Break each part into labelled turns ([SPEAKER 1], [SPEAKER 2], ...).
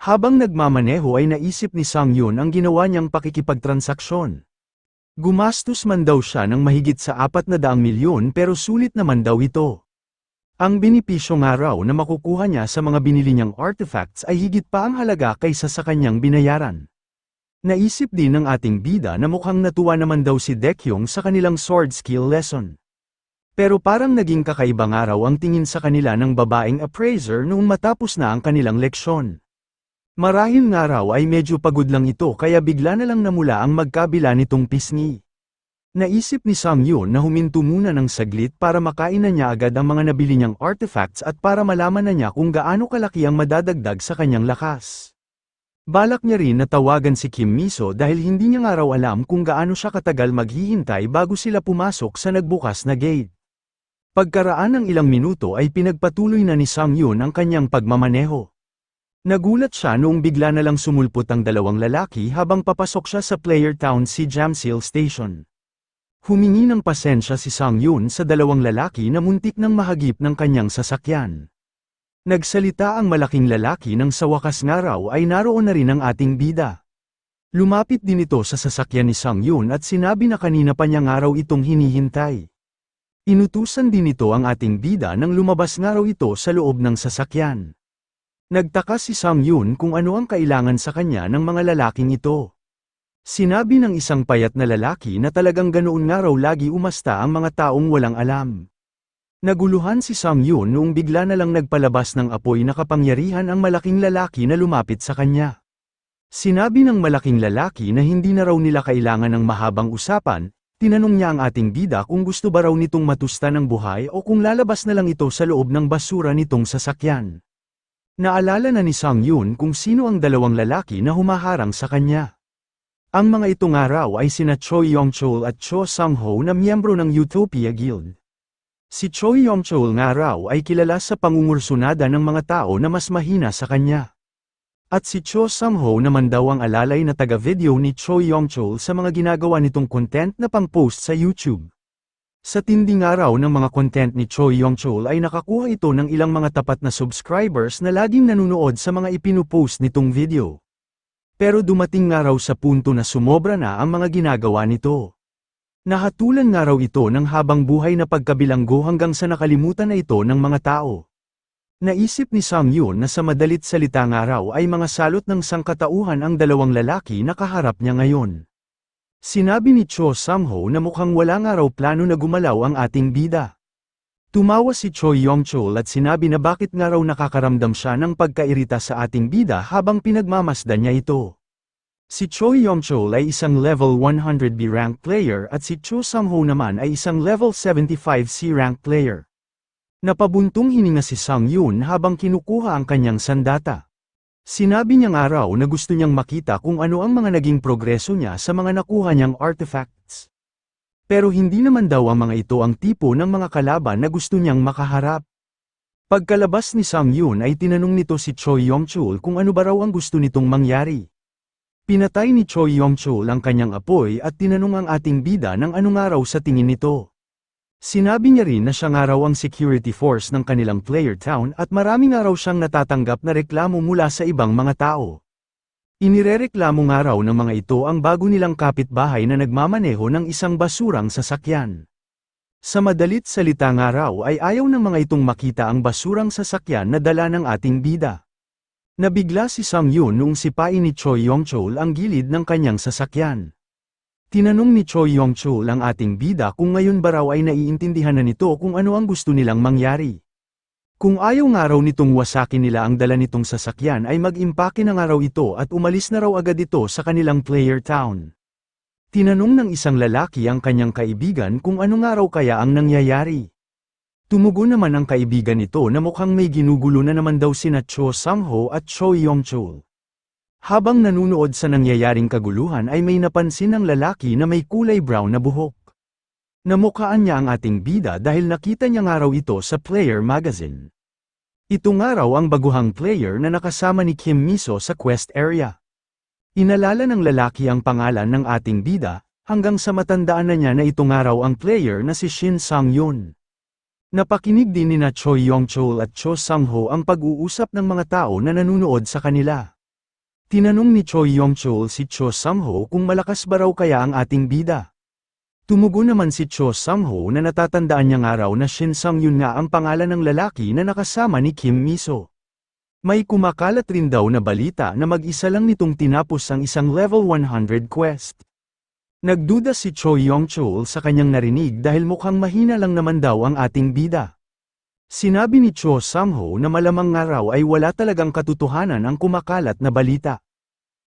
[SPEAKER 1] Habang nagmamaneho ay naisip ni Sang Yun ang ginawa niyang pakikipagtransaksyon. Gumastos man daw siya ng mahigit sa 400 milyon pero sulit naman daw ito. Ang benepisyo nga raw na makukuha niya sa mga binili niyang artifacts ay higit pa ang halaga kaysa sa kanyang binayaran. Naisip din ng ating bida na mukhang natuwa naman daw si Dekyong sa kanilang sword skill lesson. Pero parang naging kakaibang araw ang tingin sa kanila ng babaeng appraiser noong matapos na ang kanilang leksyon. Marahil nga raw ay medyo pagod lang ito kaya bigla na lang namula ang magkabila nitong pisngi. Naisip ni Sang Yun na huminto muna ng saglit para makain na niya agad ang mga nabili niyang artifacts at para malaman na niya kung gaano kalaki ang madadagdag sa kanyang lakas. Balak niya rin na tawagan si Kim Miso dahil hindi niya nga raw alam kung gaano siya katagal maghihintay bago sila pumasok sa nagbukas na gate. Pagkaraan ng ilang minuto ay pinagpatuloy na ni Sang Yun ang kanyang pagmamaneho. Nagulat siya noong bigla na lang sumulpot ang dalawang lalaki habang papasok siya sa Player Town si Jamsil Station. Humingi ng pasensya si Sang Yun sa dalawang lalaki na muntik nang mahagip ng kanyang sasakyan. Nagsalita ang malaking lalaki nang sa wakas nga raw ay naroon na rin ang ating bida. Lumapit din ito sa sasakyan ni Sang Yun at sinabi na kanina pa niya nga raw itong hinihintay. Inutusan din ito ang ating bida nang lumabas nga raw ito sa loob ng sasakyan. Nagtaka si Sang Yun kung ano ang kailangan sa kanya ng mga lalaking ito. Sinabi ng isang payat na lalaki na talagang ganoon nga raw lagi umasta ang mga taong walang alam. Naguluhan si Sang Yun noong bigla na lang nagpalabas ng apoy na kapangyarihan ang malaking lalaki na lumapit sa kanya. Sinabi ng malaking lalaki na hindi na raw nila kailangan ng mahabang usapan, tinanong niya ang ating bida kung gusto ba raw nitong matusta ng buhay o kung lalabas na lang ito sa loob ng basura nitong sasakyan. Naalala na ni Sang Yun kung sino ang dalawang lalaki na humaharang sa kanya. Ang mga ito nga raw ay sina Choi Yongchol at Cho Sang-ho na miyembro ng Utopia Guild. Si Choi Yongchol nga raw ay kilala sa pangungursunada ng mga tao na mas mahina sa kanya. At si Cho Sang-ho naman daw ang alalay na taga-video ni Choi Yongchol sa mga ginagawa nitong content na pang-post sa YouTube. Sa tinding araw ng mga content ni Choi Yongchol ay nakakuha ito ng ilang mga tapat na subscribers na laging nanonood sa mga ipinupost nitong video. Pero dumating nga raw sa punto na sumobra na ang mga ginagawa nito. Nahatulan nga raw ito ng habang buhay na pagkabilanggo hanggang sa nakalimutan na ito ng mga tao. Naisip ni Sang Yun na sa madalit salita nga raw ay mga salot ng sangkatauhan ang dalawang lalaki na kaharap niya ngayon. Sinabi ni Cho Sang-ho na mukhang wala nga raw plano na gumalaw ang ating bida. Tumawa si Choi Yongchol at sinabi na bakit nga raw nakakaramdam siya ng pagkairita sa ating bida habang pinagmamasdan niya ito. Si Choi Yongchol ay isang level 100B rank player at si Cho Sang-ho naman ay isang level 75C rank player. Napabuntong hininga si Sang Yun habang kinukuha ang kanyang sandata. Sinabi niya nga raw na gusto niyang makita kung ano ang mga naging progreso niya sa mga nakuha niyang artifacts. Pero hindi naman daw ang mga ito ang tipo ng mga kalaban na gusto niyang makaharap. Pagkalabas ni Sang Yun ay tinanong nito si Choi Yongchol kung ano ba raw ang gusto nitong mangyari. Pinatay ni Choi Yongchol ang kanyang apoy at tinanong ang ating bida ng ano nga raw sa tingin nito. Sinabi niya rin na siya nga raw ang security force ng kanilang player town at marami nga raw siyang natatanggap na reklamo mula sa ibang mga tao. Inirereklamo nga raw ng mga ito ang bago nilang kapitbahay na nagmamaneho ng isang basurang sasakyan. Sa madalit salita nga raw ay ayaw ng mga itong makita ang basurang sasakyan na dala ng ating bida. Nabigla si Sang Yun noong sipain ni Choi Yongchol ang gilid ng kanyang sasakyan. Tinanong ni Choi Yongchol ang ating bida kung ngayon ba raw ay naiintindihan na nito kung ano ang gusto nilang mangyari. Kung ayaw nga raw nitong wasakin nila ang dala nitong sasakyan ay mag-impake na nga raw ito at umalis na raw agad ito sa kanilang player town. Tinanong ng isang lalaki ang kanyang kaibigan kung ano nga raw kaya ang nangyayari. Tumugon naman ang kaibigan nito na mukhang may ginugulo na naman daw sina Cho Sang-ho at Choi Yongchol. Habang nanunood sa nangyayaring kaguluhan ay may napansin ng lalaki na may kulay brown na buhok. Namukhaan niya ang ating bida dahil nakita niya nga raw ito sa Player Magazine. Ito nga raw ang baguhang player na nakasama ni Kim Miso sa quest area. Inalala ng lalaki ang pangalan ng ating bida, hanggang sa matandaan na niya na ito nga raw ang player na si Shin Sang-yun. Napakinig din nina Choi Yongchol at Cho Sang-ho ang pag-uusap ng mga tao na nanunood sa kanila. Tinanong ni Choi Yong-chul si Cho Sang-ho kung malakas ba raw kaya ang ating bida. Tumugon naman si Cho Sang-ho na natatandaan niya nga raw na Shin Sang-yoon nga ang pangalan ng lalaki na nakasama ni Kim Miso. May kumakalat rin daw na balita na mag-isa lang nitong tinapos ang isang level 100 quest. Nagduda si Choi Yong-chul sa kanyang narinig dahil mukhang mahina lang naman daw ang ating bida. Sinabi ni Cho Sang-ho na malamang nga raw ay wala talagang katotohanan ang kumakalat na balita.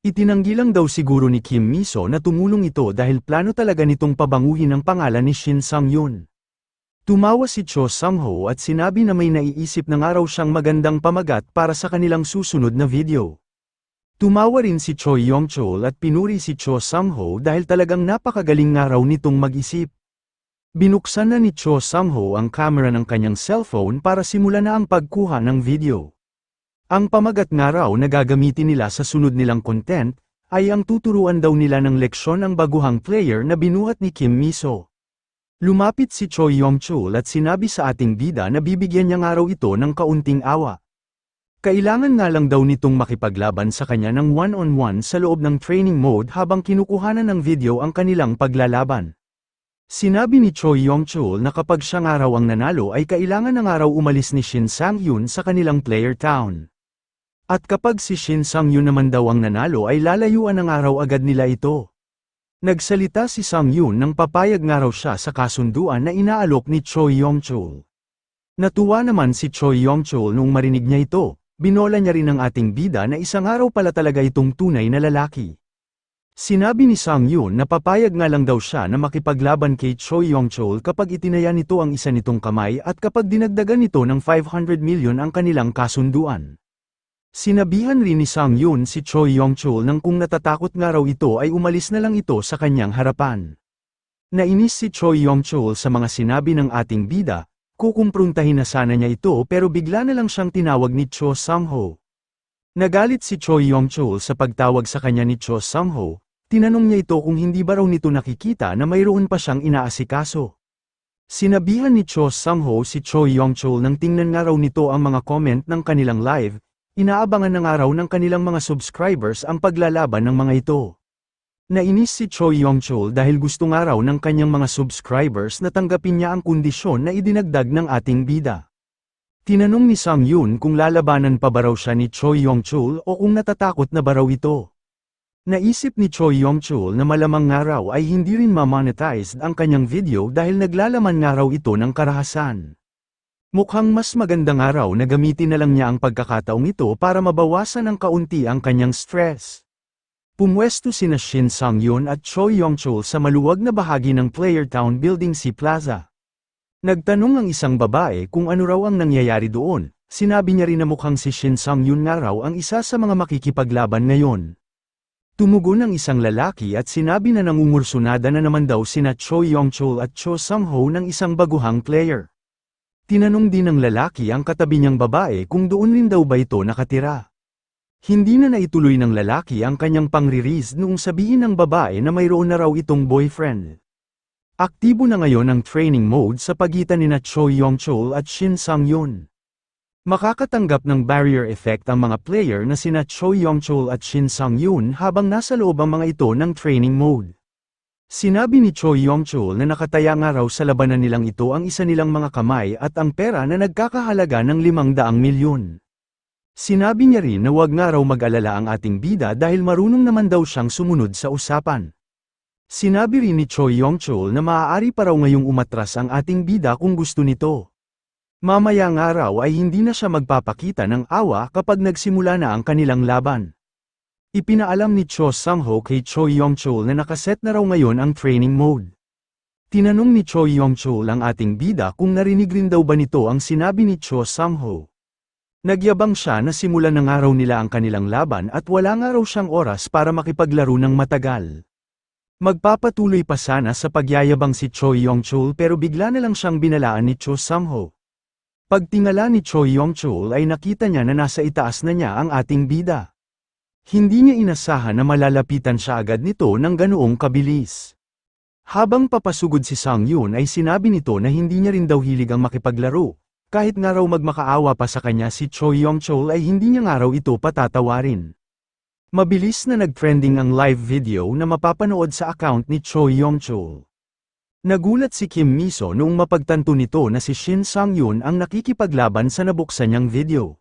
[SPEAKER 1] Itinanggi lang daw siguro ni Kim Miso na tumulong ito dahil plano talaga nitong pabanguhin ang pangalan ni Shin Sang-yoon. Tumawa si Cho Sang-ho at sinabi na may naiisip na nga raw siyang magandang pamagat para sa kanilang susunod na video. Tumawa rin si Choi Yong-chul at pinuri si Cho Sang-ho dahil talagang napakagaling nga raw nitong mag-isip. Binuksan na ni Cho Sang-ho ang camera ng kanyang cellphone para simulan na ang pagkuha ng video. Ang pamagat nga raw na gagamitin nila sa sunod nilang content, ay ang tuturuan daw nila ng leksyon ang baguhang player na binuhat ni Kim Miso. Lumapit si Choi Yong-chul at sinabi sa ating bida na bibigyan niya nga raw ito ng kaunting awa. Kailangan nga lang daw nitong makipaglaban sa kanya ng one-on-one sa loob ng training mode habang kinukuhanan ng video ang kanilang paglalaban. Sinabi ni Choi Yong-chul na kapag siya nga raw ang nanalo ay kailangan na nga raw umalis ni Shin Sang-yoon sa kanilang player town. At kapag si Shin Sang-yoon naman daw ang nanalo ay lalayuan na nga raw agad nila ito. Nagsalita si Sang-yoon nang papayag nga raw siya sa kasunduan na inaalok ni Choi Yong-chul. Natuwa naman si Choi Yong-chul nung marinig niya ito, binola niya rin ang ating bida na isang araw pala talaga itong tunay na lalaki. Sinabi ni Sang-yoon na papayag nga lang daw siya na makipaglaban kay Choi Yong-chul kapag itinaya nito ang isa nitong kamay at kapag dinagdagan nito ng 500 million ang kanilang kasunduan. Sinabihan rin ni Sang-yoon si Choi Yong-chul nang kung natatakot nga raw ito ay umalis na lang ito sa kanyang harapan. Nainis si Choi Yong-chul sa mga sinabi ng ating bida, kukumprontahin na sana niya ito pero bigla na lang siyang tinawag ni Cho Sang-ho. Nagalit si Choi Yong-chul sa pagtawag sa kanya ni Cho Sang-ho, tinanong niya ito kung hindi ba raw nito nakikita na mayroon pa siyang inaasikaso. Sinabihan ni Cho Sang-ho si Choi Yong-chul nang tingnan nga raw nito ang mga comment ng kanilang live. Inaabangan na nga raw ng kanilang mga subscribers ang paglalaban ng mga ito. Nainis si Choi Yong-chul dahil gusto nga raw ng kanyang mga subscribers na tanggapin niya ang kondisyon na idinagdag ng ating bida. Tinanong ni Sang-yoon kung lalabanan pa ba raw siya ni Choi Yong-chul o kung natatakot na ba raw ito. Naisip ni Choi Yong-chul na malamang nga raw ay hindi rin ma-monetized ang kanyang video dahil naglalaman nga raw ito ng karahasan. Mukhang mas maganda nga raw na gamitin na lang niya ang pagkakataong ito para mabawasan ng kaunti ang kanyang stress. Pumwesto sina Shin Sang-yoon at Choi Yong-chul sa maluwag na bahagi ng Player Town Building C Plaza. Nagtanong ang isang babae kung ano raw ang nangyayari doon, sinabi niya rin na mukhang si Shin Sang-yoon nga raw ang isa sa mga makikipaglaban ngayon. Tumugon ang isang lalaki at sinabi na nangungursunada na naman daw sina Choi Yong-chul at Cho Sang-ho ng isang baguhang player. Tinanong din ng lalaki ang katabi niyang babae kung doon rin daw ba ito nakatira. Hindi na naituloy ng lalaki ang kanyang pang-release noong sabihin ng babae na mayroon na raw itong boyfriend. Aktibo na ngayon ang training mode sa pagitan nina Choi Yong-chul at Shin Sang-yoon. Makakatanggap ng barrier effect ang mga player na sina Choi Yong-chul at Shin Sang-yoon habang nasa loob ang mga ito ng training mode. Sinabi ni Choi Yong-chul na nakataya nga raw sa labanan nilang ito ang isa nilang mga kamay at ang pera na nagkakahalaga ng 500 milyon. Sinabi niya rin na wag nga raw mag-alala ang ating bida dahil marunong naman daw siyang sumunod sa usapan. Sinabi rin ni Choi Yong-chul na maaari pa raw ngayong umatras ang ating bida kung gusto nito. Mamaya nga raw ay hindi na siya magpapakita ng awa kapag nagsimula na ang kanilang laban. Ipinaalam ni Cho Sang-ho kay Choi Yong-chul na nakaset na raw ngayon ang training mode. Tinanong ni Choi Yong-chul ang ating bida kung narinig rin daw ba nito ang sinabi ni Cho Sang-ho. Nagyabang siya na simulan na nga raw nila ang kanilang laban at wala nga raw siyang oras para makipaglaro ng matagal. Magpapatuloy pa sana sa pagyayabang si Choi Yong-chul pero bigla na lang siyang binalaan ni Cho Sang-ho. Pagtingala ni Choi Yong-chul ay nakita niya na nasa itaas na niya ang ating bida. Hindi niya inasahan na malalapitan siya agad nito ng ganoong kabilis. Habang papasugod si Sang-yoon ay sinabi nito na hindi niya rin daw hilig ang makipaglaro, kahit nga raw magmakaawa pa sa kanya si Choi Yong-chul ay hindi niya nga raw ito patatawarin. Mabilis na nag-trending ang live video na mapapanood sa account ni Choi Yong-chul. Nagulat si Kim Miso noong mapagtanto nito na si Shin Sang-yoon ang nakikipaglaban sa nabuksan niyang video.